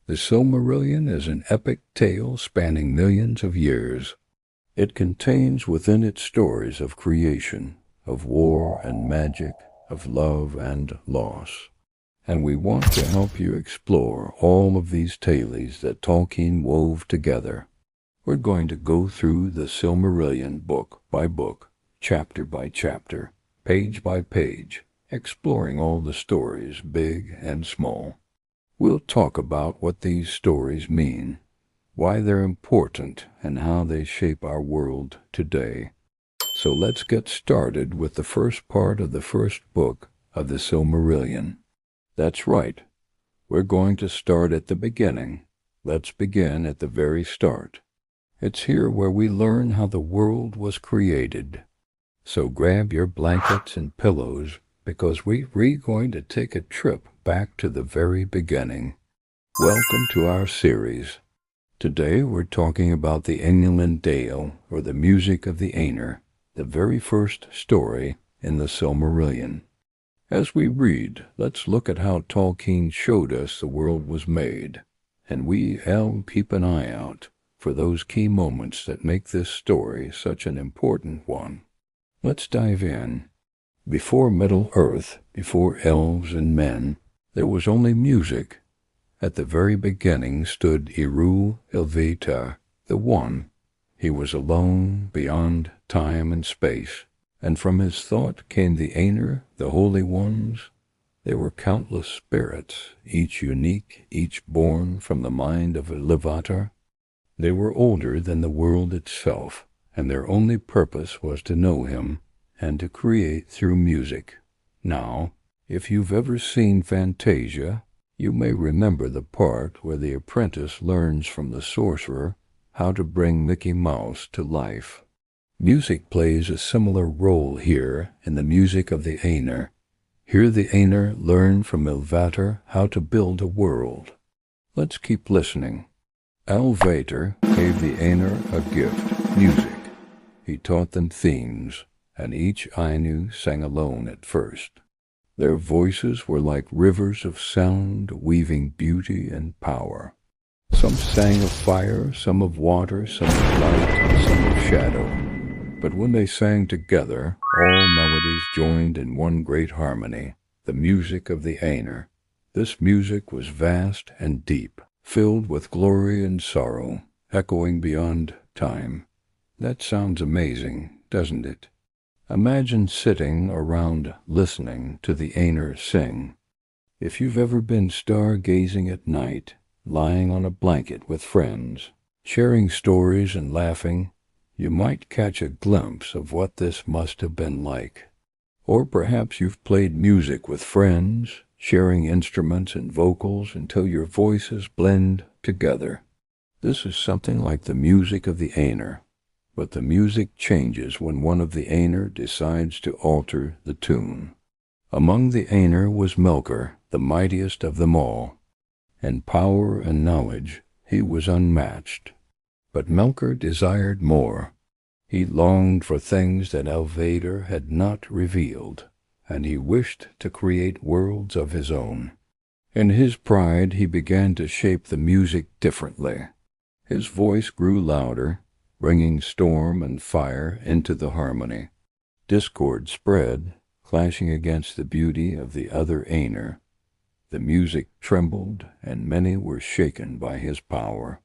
The Silmarillion is an epic tale spanning millions of years. It contains within it stories of creation, of war and magic, of love and loss. And we want to help you explore all of these tales that Tolkien wove together. We're going to go through the Silmarillion book by book, chapter by chapter, page by page, exploring all the stories, big and small. We'll talk about what these stories mean, why they're important, and how they shape our world today. So let's get started with the first part of the first book of the Silmarillion. That's right. We're going to start at the beginning. Let's begin at the very start. It's here where we learn how the world was created. So grab your blankets and pillows, because we're going to take a trip back to the very beginning. Welcome to our series. Today we're talking about the Inland Dale, or the music of the Aenir, the very first story in the Silmarillion. As we read, let's look at how Tolkien showed us the world was made, and we'll keep an eye out for those key moments that make this story such an important one. Let's dive in. Before Middle-earth, before elves and men, there was only music. At the very beginning stood Ilvatar, the One. He was alone beyond time and space, and from his thought came the Aenir, the Holy Ones. They were countless spirits, each unique, each born from the mind of Ilvatar. They were older than the world itself, and their only purpose was to know him and to create through music. Now, if you've ever seen Fantasia, you may remember the part where the apprentice learns from the sorcerer how to bring Mickey Mouse to life. Music plays a similar role here in the music of the Aenir. Here the Aenir learn from Ilvatar how to build a world. Let's keep listening. Ilvatar gave the Aenir a gift, music. He taught them themes, and each Ainu sang alone at first. Their voices were like rivers of sound, weaving beauty and power. Some sang of fire, some of water, some of light, and some of shadow. But when they sang together, all melodies joined in one great harmony, the music of the Aenir. This music was vast and deep, filled with glory and sorrow, echoing beyond time. That sounds amazing, doesn't it? Imagine sitting around listening to the Aenir sing. If you've ever been stargazing at night, lying on a blanket with friends, sharing stories and laughing, you might catch a glimpse of what this must have been like. Or perhaps you've played music with friends, sharing instruments and vocals until your voices blend together. This is something like the music of the Aenir. But the music changes when one of the Aenir decides to alter the tune. Among the Aenir was Melkor, the mightiest of them all. In power and knowledge, he was unmatched. But Melkor desired more. He longed for things that Ilvatar had not revealed, and he wished to create worlds of his own. In his pride, he began to shape the music differently. His voice grew louder, bringing storm and fire into the harmony. Discord spread, clashing against the beauty of the other Aenir. The music trembled, and many were shaken by his power.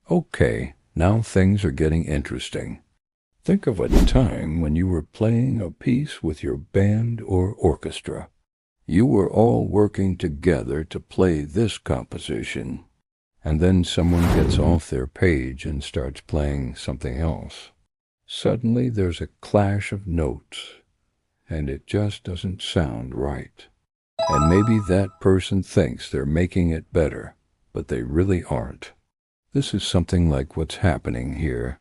Okay, now things are getting interesting. Think of a time when you were playing a piece with your band or orchestra. You were all working together to play this composition. And then someone gets off their page and starts playing something else. Suddenly there's a clash of notes, and it just doesn't sound right. And maybe that person thinks they're making it better, but they really aren't. This is something like what's happening here.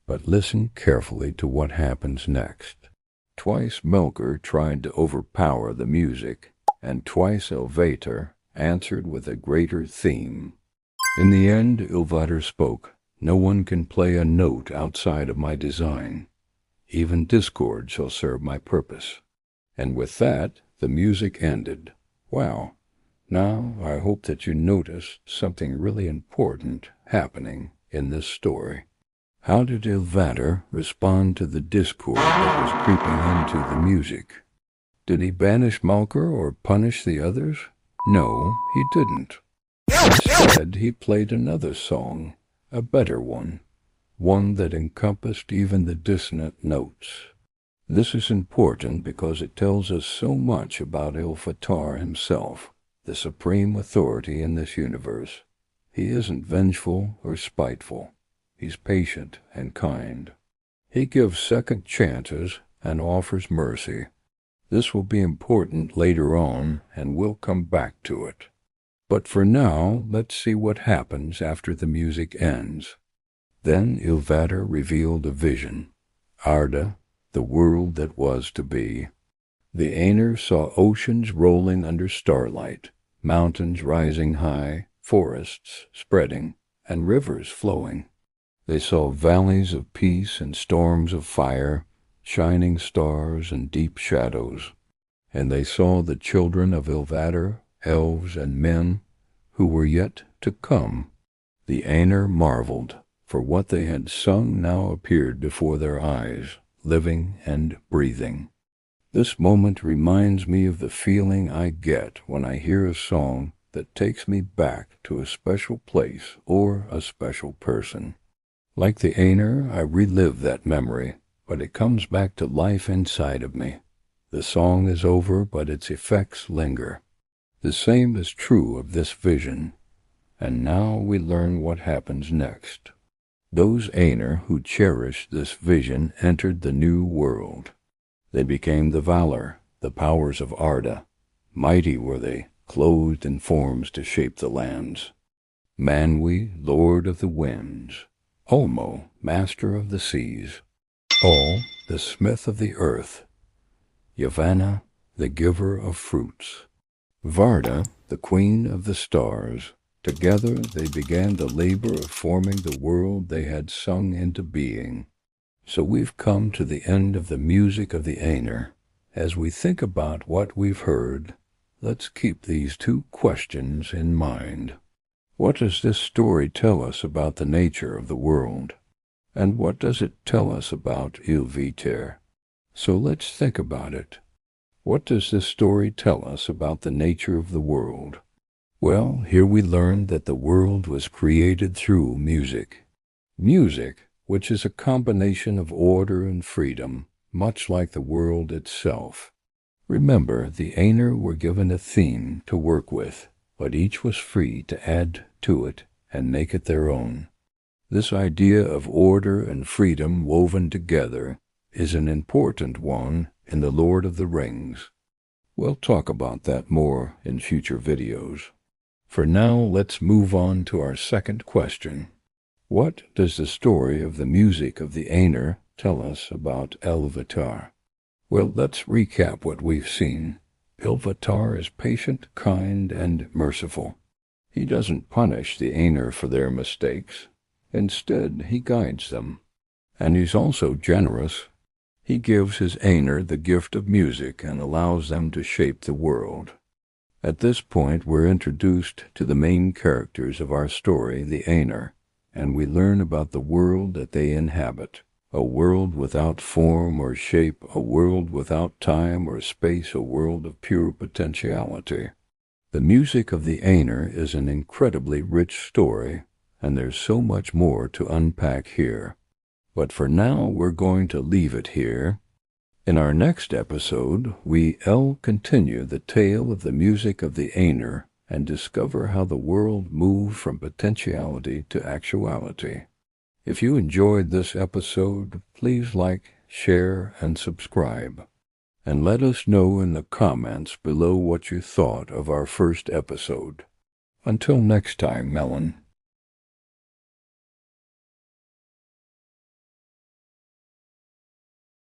But listen carefully to what happens next. Twice Melkor tried to overpower the music, and twice Ilvatar answered with a greater theme. In the end, Ilvatar spoke. No one can play a note outside of my design. Even discord shall serve my purpose. And with that, the music ended. Wow, Now, I hope that you noticed something really important happening in this story. How did Ilvatar respond to the discord that was creeping into the music? Did he banish Malkar or punish the others? No, he didn't. Instead, he played another song, a better one that encompassed even the dissonant notes. This is important because it tells us so much about Ilvatar himself, the supreme authority in this universe. He isn't vengeful or spiteful. He's patient and kind. He gives second chances and offers mercy. This will be important later on, and we'll come back to it. But for now, let's see what happens after the music ends. Then Ilvatar revealed a vision. Arda, the world that was to be. The Aenir saw oceans rolling under starlight, mountains rising high, forests spreading, and rivers flowing. They saw valleys of peace and storms of fire, shining stars and deep shadows. And they saw the children of Ilvatar, elves and men, who were yet to come. The Aenir marveled, for what they had sung now appeared before their eyes, living and breathing. This moment reminds me of the feeling I get when I hear a song that takes me back to a special place or a special person. Like the Aenir, I relive that memory, but it comes back to life inside of me. The song is over, but its effects linger. The same is true of this vision. And now we learn what happens next. Those Aenir who cherished this vision entered the new world. They became the Valar, the powers of Arda. Mighty were they, clothed in forms to shape the lands. Manwe, lord of the winds. Ulmo, master of the seas. Ol, the smith of the earth. Yavanna, the giver of fruits. Varda, the queen of the stars. Together they began the labor of forming the world they had sung into being. So we've come to the end of the music of the Aenir. As we think about what we've heard, let's keep these two questions in mind. What does this story tell us about the nature of the world? And what does it tell us about Ilvatar? So let's think about it. What does this story tell us about the nature of the world? Well, here we learn that the world was created through music. Music, which is a combination of order and freedom, much like the world itself. Remember, the Aenir were given a theme to work with, but each was free to add to it and make it their own. This idea of order and freedom woven together is an important one in The Lord of the Rings. We'll talk about that more in future videos. For now, let's move on to our second question. What does the story of the music of the Aenir tell us about Ilvatar? Well, let's recap what we've seen. Ilvatar is patient, kind, and merciful. He doesn't punish the Aenir for their mistakes. Instead, he guides them. And he's also generous. He gives his Aenir the gift of music and allows them to shape the world. At this point, we're introduced to the main characters of our story, the Aenir, and we learn about the world that they inhabit. A world without form or shape, a world without time or space, a world of pure potentiality. The music of the Aenir is an incredibly rich story, and there's so much more to unpack here. But for now, we're going to leave it here. In our next episode, we'll continue the tale of the music of the Aenir and discover how the world moved from potentiality to actuality. If you enjoyed this episode, please like, share, and subscribe. And let us know in the comments below what you thought of our first episode. Until next time, Melon.